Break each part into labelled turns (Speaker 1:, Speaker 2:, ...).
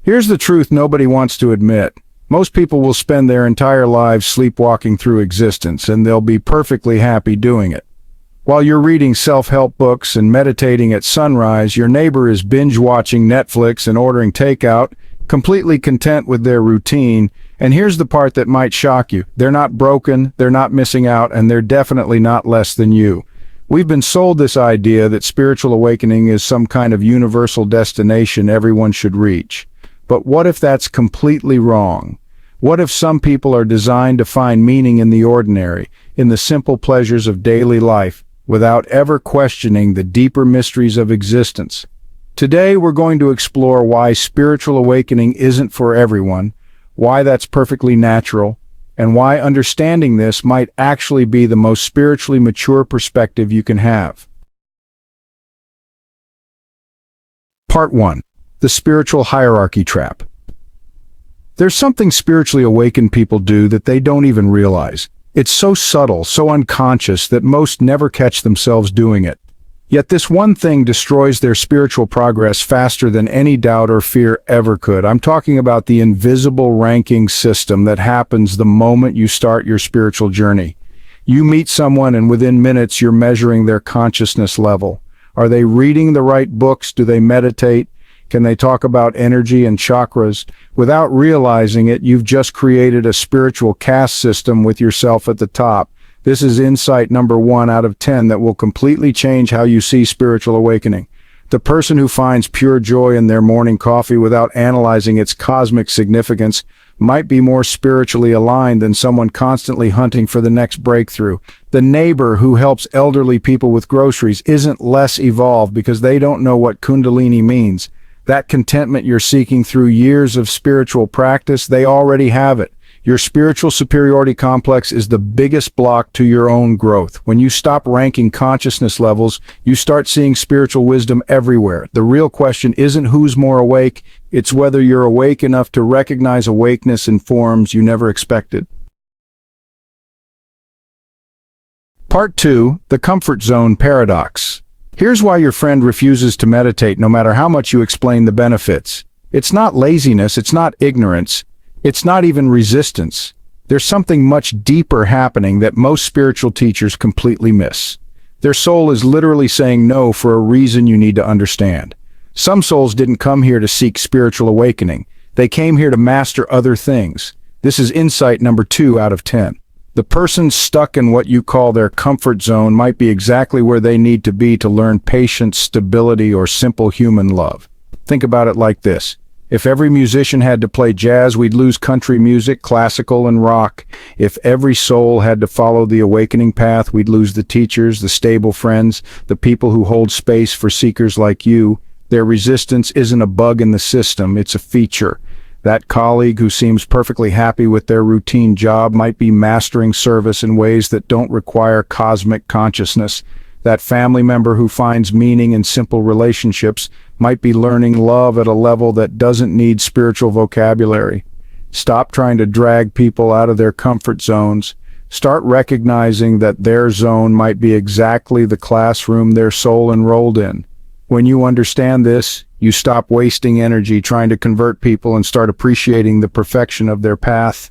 Speaker 1: Here's the truth nobody wants to admit. Most people will spend their entire lives sleepwalking through existence, and they'll be perfectly happy doing it. While you're reading self-help books and meditating at sunrise, your neighbor is binge-watching Netflix and ordering takeout, completely content with their routine. And here's the part that might shock you. They're not broken, they're not missing out, and they're definitely not less than you. We've been sold this idea that spiritual awakening is some kind of universal destination everyone should reach. But what if that's completely wrong? What if some people are designed to find meaning in the ordinary, in the simple pleasures of daily life, without ever questioning the deeper mysteries of existence? Today we're going to explore why spiritual awakening isn't for everyone, why that's perfectly natural, and why understanding this might actually be the most spiritually mature perspective you can have. Part 1. The Spiritual Hierarchy Trap. There's something spiritually awakened people do that they don't even realize. It's so subtle, so unconscious that most never catch themselves doing it. Yet this one thing destroys their spiritual progress faster than any doubt or fear ever could. I'm talking about the invisible ranking system that happens the moment you start your spiritual journey. You meet someone and within minutes you're measuring their consciousness level. Are they reading the right books? Do they meditate? Can they talk about energy and chakras? Without realizing it, you've just created a spiritual caste system with yourself at the top. This is insight number 1 out of 10 that will completely change how you see spiritual awakening. The person who finds pure joy in their morning coffee without analyzing its cosmic significance might be more spiritually aligned than someone constantly hunting for the next breakthrough. The neighbor who helps elderly people with groceries isn't less evolved because they don't know what Kundalini means. That contentment you're seeking through years of spiritual practice, they already have it. Your spiritual superiority complex is the biggest block to your own growth. When you stop ranking consciousness levels, you start seeing spiritual wisdom everywhere. The real question isn't who's more awake, it's whether you're awake enough to recognize awakeness in forms you never expected. Part 2. The Comfort Zone Paradox. Here's why your friend refuses to meditate no matter how much you explain the benefits. It's not laziness, it's not ignorance. It's not even resistance. There's something much deeper happening that most spiritual teachers completely miss. Their soul is literally saying no for a reason you need to understand. Some souls didn't come here to seek spiritual awakening. They came here to master other things. This is insight number 2 out of 10. The person stuck in what you call their comfort zone might be exactly where they need to be to learn patience, stability, or simple human love. Think about it like this. If every musician had to play jazz, we'd lose country music, classical, and rock. If every soul had to follow the awakening path, we'd lose the teachers, the stable friends, the people who hold space for seekers like you. Their resistance isn't a bug in the system, it's a feature. That colleague who seems perfectly happy with their routine job might be mastering service in ways that don't require cosmic consciousness. That family member who finds meaning in simple relationships might be learning love at a level that doesn't need spiritual vocabulary. Stop trying to drag people out of their comfort zones. Start recognizing that their zone might be exactly the classroom their soul enrolled in. When you understand this, you stop wasting energy trying to convert people and start appreciating the perfection of their path.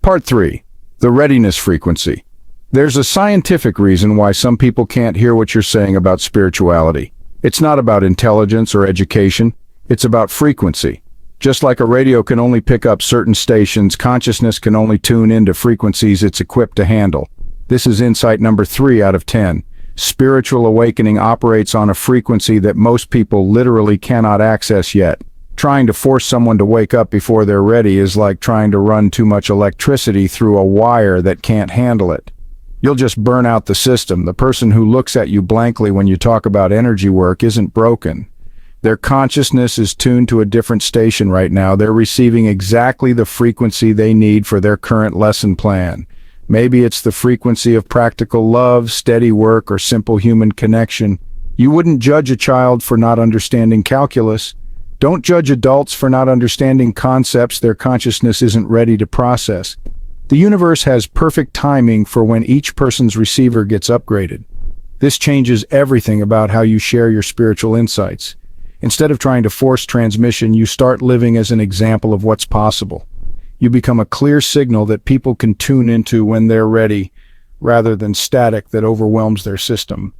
Speaker 1: Part 3. The Readiness Frequency. There's a scientific reason why some people can't hear what you're saying about spirituality. It's not about intelligence or education, it's about frequency. Just like a radio can only pick up certain stations, consciousness can only tune into frequencies it's equipped to handle. This is insight number 3 out of 10. Spiritual awakening operates on a frequency that most people literally cannot access yet. Trying to force someone to wake up before they're ready is like trying to run too much electricity through a wire that can't handle it. You'll just burn out the system. The person who looks at you blankly when you talk about energy work isn't broken. Their consciousness is tuned to a different station right now. They're receiving exactly the frequency they need for their current lesson plan. Maybe it's the frequency of practical love, steady work, or simple human connection. You wouldn't judge a child for not understanding calculus. Don't judge adults for not understanding concepts their consciousness isn't ready to process. The universe has perfect timing for when each person's receiver gets upgraded. This changes everything about how you share your spiritual insights. Instead of trying to force transmission, you start living as an example of what's possible. You become a clear signal that people can tune into when they're ready, rather than static that overwhelms their system.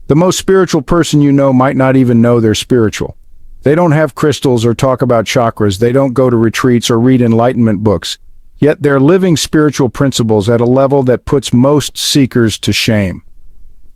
Speaker 1: The most spiritual person you know might not even know they're spiritual. They don't have crystals or talk about chakras, they don't go to retreats or read enlightenment books, yet they're living spiritual principles at a level that puts most seekers to shame.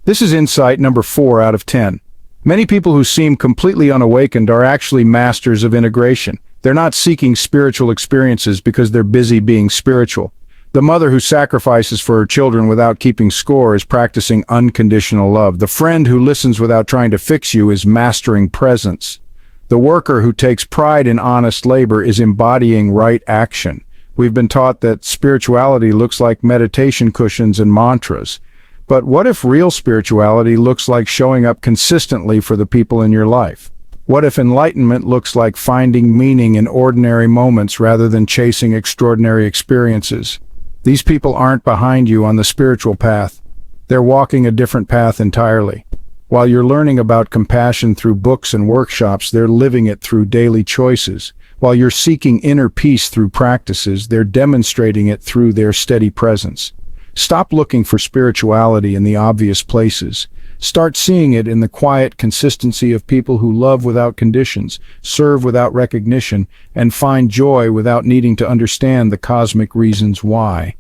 Speaker 1: This is insight number 4 out of 10. Many people who seem completely unawakened are actually masters of integration. They're not seeking spiritual experiences because they're busy being spiritual. The mother who sacrifices for her children without keeping score is practicing unconditional love. The friend who listens without trying to fix you is mastering presence. The worker who takes pride in honest labor is embodying right action. We've been taught that spirituality looks like meditation cushions and mantras. But what if real spirituality looks like showing up consistently for the people in your life? What if enlightenment looks like finding meaning in ordinary moments rather than chasing extraordinary experiences? These people aren't behind you on the spiritual path. They're walking a different path entirely. While you're learning about compassion through books and workshops, they're living it through daily choices. While you're seeking inner peace through practices, they're demonstrating it through their steady presence. Stop looking for spirituality in the obvious places. Start seeing it in the quiet consistency of people who love without conditions, serve without recognition, and find joy without needing to understand the cosmic reasons why.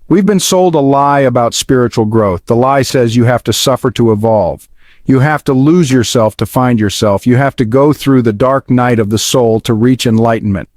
Speaker 1: We've been sold a lie about spiritual growth. The lie says you have to suffer to evolve. You have to lose yourself to find yourself. You have to go through the dark night of the soul to reach enlightenment.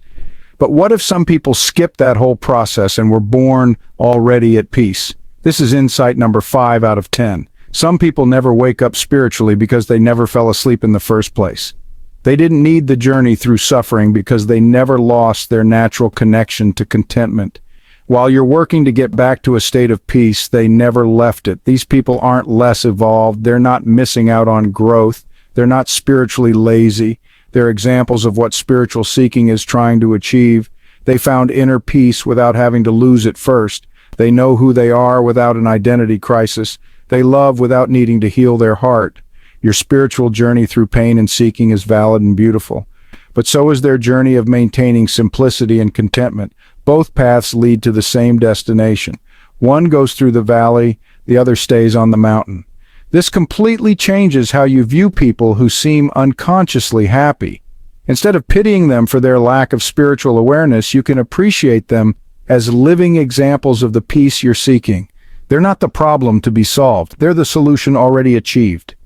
Speaker 1: But what if some people skip that whole process and were born already at peace? This is insight number 5 out of 10. Some people never wake up spiritually because they never fell asleep in the first place. They didn't need the journey through suffering because they never lost their natural connection to contentment. While you're working to get back to a state of peace, they never left it. These people aren't less evolved. They're not missing out on growth. They're not spiritually lazy. They're examples of what spiritual seeking is trying to achieve. They found inner peace without having to lose it first. They know who they are without an identity crisis. They love without needing to heal their heart. Your spiritual journey through pain and seeking is valid and beautiful. But so is their journey of maintaining simplicity and contentment. Both paths lead to the same destination. One goes through the valley, the other stays on the mountain. This completely changes how you view people who seem unconsciously happy. Instead of pitying them for their lack of spiritual awareness, you can appreciate them as living examples of the peace you're seeking. They're not the problem to be solved. They're the solution already achieved.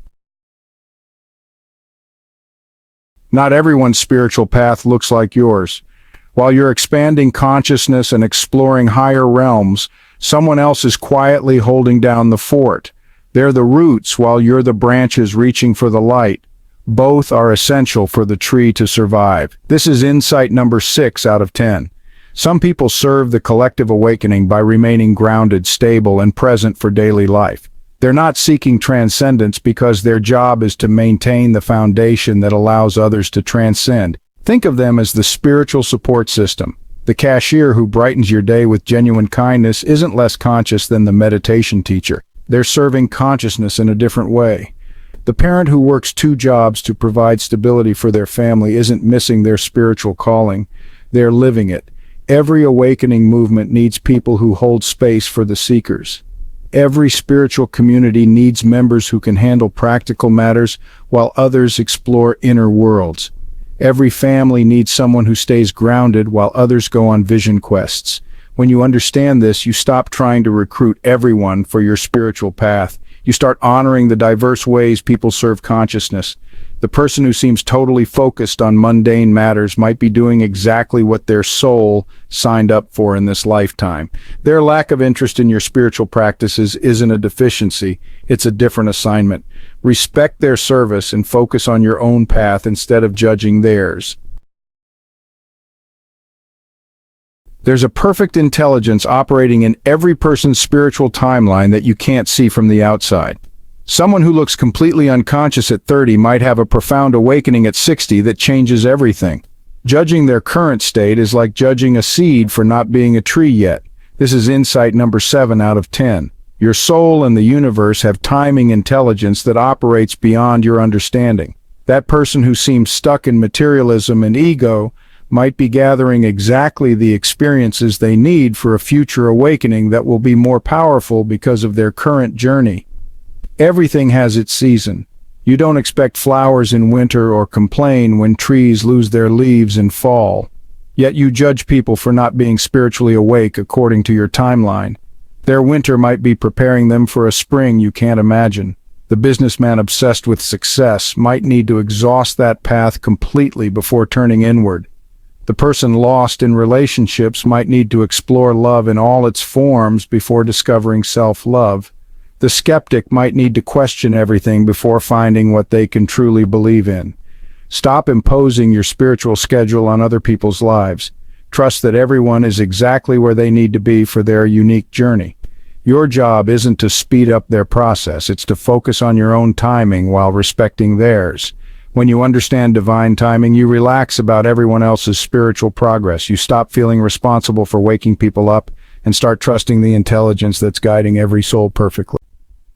Speaker 1: Not everyone's spiritual path looks like yours. While you're expanding consciousness and exploring higher realms, someone else is quietly holding down the fort. They're the roots while you're the branches reaching for the light. Both are essential for the tree to survive. This is insight number 6 out of 10. Some people serve the collective awakening by remaining grounded, stable, and present for daily life. They're not seeking transcendence because their job is to maintain the foundation that allows others to transcend. Think of them as the spiritual support system. The cashier who brightens your day with genuine kindness isn't less conscious than the meditation teacher. They're serving consciousness in a different way. The parent who works 2 jobs to provide stability for their family isn't missing their spiritual calling. They're living it. Every awakening movement needs people who hold space for the seekers. Every spiritual community needs members who can handle practical matters while others explore inner worlds. Every family needs someone who stays grounded while others go on vision quests. When you understand this, you stop trying to recruit everyone for your spiritual path. You start honoring the diverse ways people serve consciousness. The person who seems totally focused on mundane matters might be doing exactly what their soul signed up for in this lifetime. Their lack of interest in your spiritual practices isn't a deficiency, it's a different assignment. Respect their service and focus on your own path instead of judging theirs. There's a perfect intelligence operating in every person's spiritual timeline that you can't see from the outside. Someone who looks completely unconscious at 30 might have a profound awakening at 60 that changes everything. Judging their current state is like judging a seed for not being a tree yet. This is insight number 7 out of 10. Your soul and the universe have timing intelligence that operates beyond your understanding. That person who seems stuck in materialism and ego might be gathering exactly the experiences they need for a future awakening that will be more powerful because of their current journey. Everything has its season. You don't expect flowers in winter or complain when trees lose their leaves in fall. Yet you judge people for not being spiritually awake according to your timeline. Their winter might be preparing them for a spring you can't imagine. The businessman obsessed with success might need to exhaust that path completely before turning inward. The person lost in relationships might need to explore love in all its forms before discovering self-love. The skeptic might need to question everything before finding what they can truly believe in. Stop imposing your spiritual schedule on other people's lives. Trust that everyone is exactly where they need to be for their unique journey. Your job isn't to speed up their process, it's to focus on your own timing while respecting theirs. When you understand divine timing, you relax about everyone else's spiritual progress. You stop feeling responsible for waking people up and start trusting the intelligence that's guiding every soul perfectly.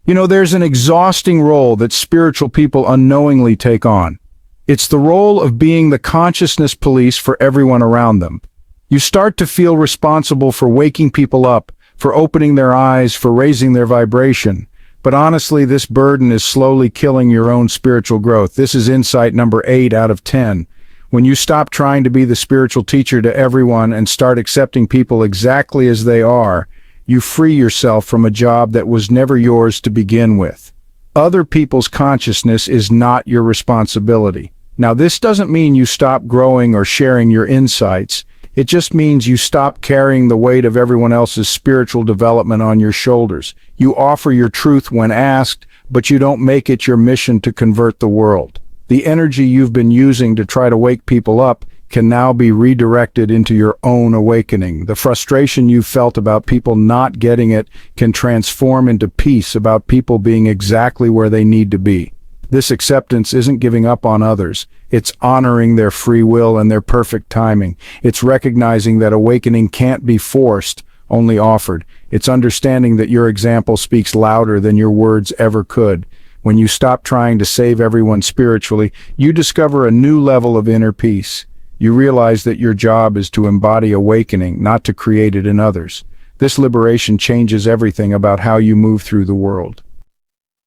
Speaker 1: There's an exhausting role that spiritual people unknowingly take on. It's the role of being the consciousness police for everyone around them. You start to feel responsible for waking people up, for opening their eyes, for raising their vibration. But honestly, this burden is slowly killing your own spiritual growth. This is insight number 8 out of 10. When you stop trying to be the spiritual teacher to everyone and start accepting people exactly as they are, you free yourself from a job that was never yours to begin with. Other people's consciousness is not your responsibility. Now, this doesn't mean you stop growing or sharing your insights. It just means you stop carrying the weight of everyone else's spiritual development on your shoulders. You offer your truth when asked, but you don't make it your mission to convert the world. The energy you've been using to try to wake people up can now be redirected into your own awakening. The frustration you felt about people not getting it can transform into peace about people being exactly where they need to be. This acceptance isn't giving up on others. It's honoring their free will and their perfect timing. It's recognizing that awakening can't be forced, only offered. It's understanding that your example speaks louder than your words ever could. When you stop trying to save everyone spiritually, you discover a new level of inner peace. You realize that your job is to embody awakening, not to create it in others. This liberation changes everything about how you move through the world.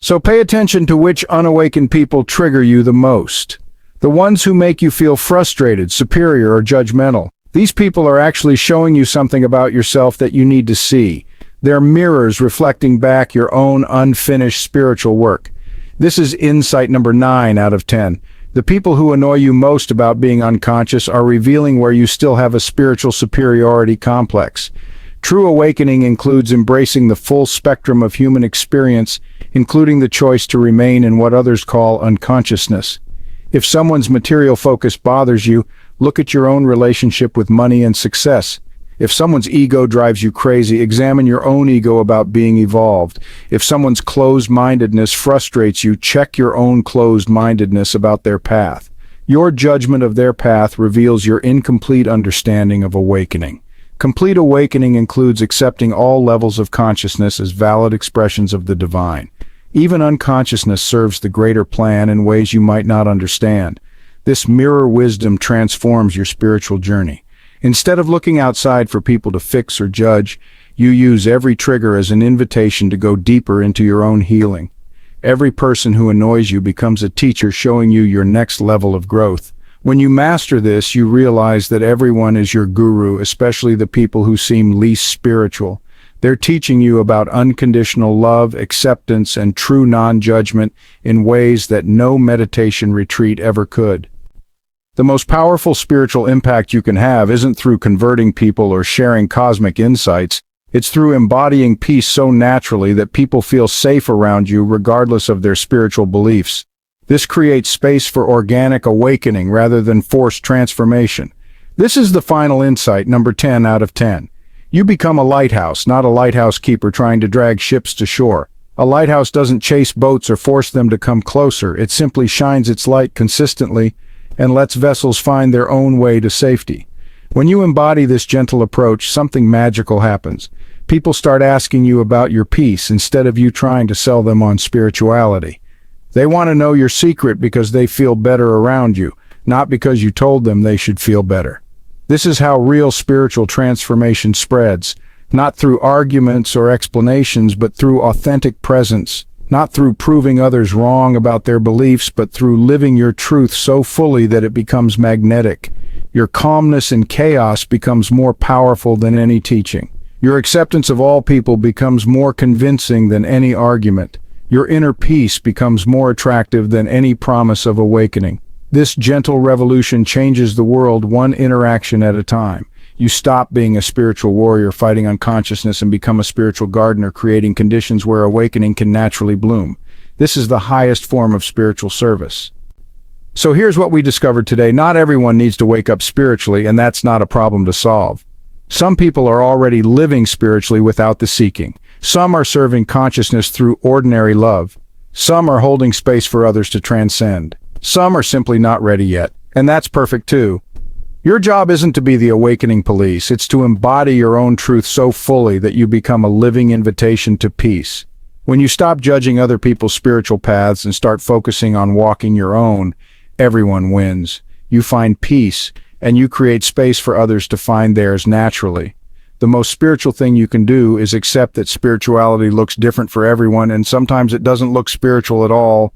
Speaker 1: So pay attention to which unawakened people trigger you the most. The ones who make you feel frustrated, superior, or judgmental. These people are actually showing you something about yourself that you need to see. They're mirrors reflecting back your own unfinished spiritual work. This is insight number 9 out of 10. The people who annoy you most about being unconscious are revealing where you still have a spiritual superiority complex. True awakening includes embracing the full spectrum of human experience, including the choice to remain in what others call unconsciousness. If someone's material focus bothers you, look at your own relationship with money and success. If someone's ego drives you crazy, examine your own ego about being evolved. If someone's closed-mindedness frustrates you, check your own closed-mindedness about their path. Your judgment of their path reveals your incomplete understanding of awakening. Complete awakening includes accepting all levels of consciousness as valid expressions of the divine. Even unconsciousness serves the greater plan in ways you might not understand. This mirror wisdom transforms your spiritual journey. Instead of looking outside for people to fix or judge, you use every trigger as an invitation to go deeper into your own healing. Every person who annoys you becomes a teacher showing you your next level of growth. When you master this, you realize that everyone is your guru, especially the people who seem least spiritual. They're teaching you about unconditional love, acceptance, and true non-judgment in ways that no meditation retreat ever could. The most powerful spiritual impact you can have isn't through converting people or sharing cosmic insights. It's through embodying peace so naturally that people feel safe around you regardless of their spiritual beliefs. This creates space for organic awakening rather than forced transformation. This is the final insight, number 10 out of 10. You become a lighthouse, not a lighthouse keeper trying to drag ships to shore. A lighthouse doesn't chase boats or force them to come closer. It simply shines its light consistently and lets vessels find their own way to safety. When you embody this gentle approach, something magical happens. People start asking you about your peace instead of you trying to sell them on spirituality. They want to know your secret because they feel better around you, not because you told them they should feel better. This is how real spiritual transformation spreads, not through arguments or explanations, but through authentic presence, not through proving others wrong about their beliefs, but through living your truth so fully that it becomes magnetic. Your calmness in chaos becomes more powerful than any teaching. Your acceptance of all people becomes more convincing than any argument. Your inner peace becomes more attractive than any promise of awakening. This gentle revolution changes the world one interaction at a time. You stop being a spiritual warrior fighting unconsciousness and become a spiritual gardener creating conditions where awakening can naturally bloom. This is the highest form of spiritual service. So here's what we discovered today. Not everyone needs to wake up spiritually, and that's not a problem to solve. Some people are already living spiritually without the seeking. Some are serving consciousness through ordinary love. Some are holding space for others to transcend. Some are simply not ready yet, and that's perfect too. Your job isn't to be the awakening police, it's to embody your own truth so fully that you become a living invitation to peace. When you stop judging other people's spiritual paths and start focusing on walking your own, everyone wins. You find peace, and you create space for others to find theirs naturally. The most spiritual thing you can do is accept that spirituality looks different for everyone, and sometimes it doesn't look spiritual at all.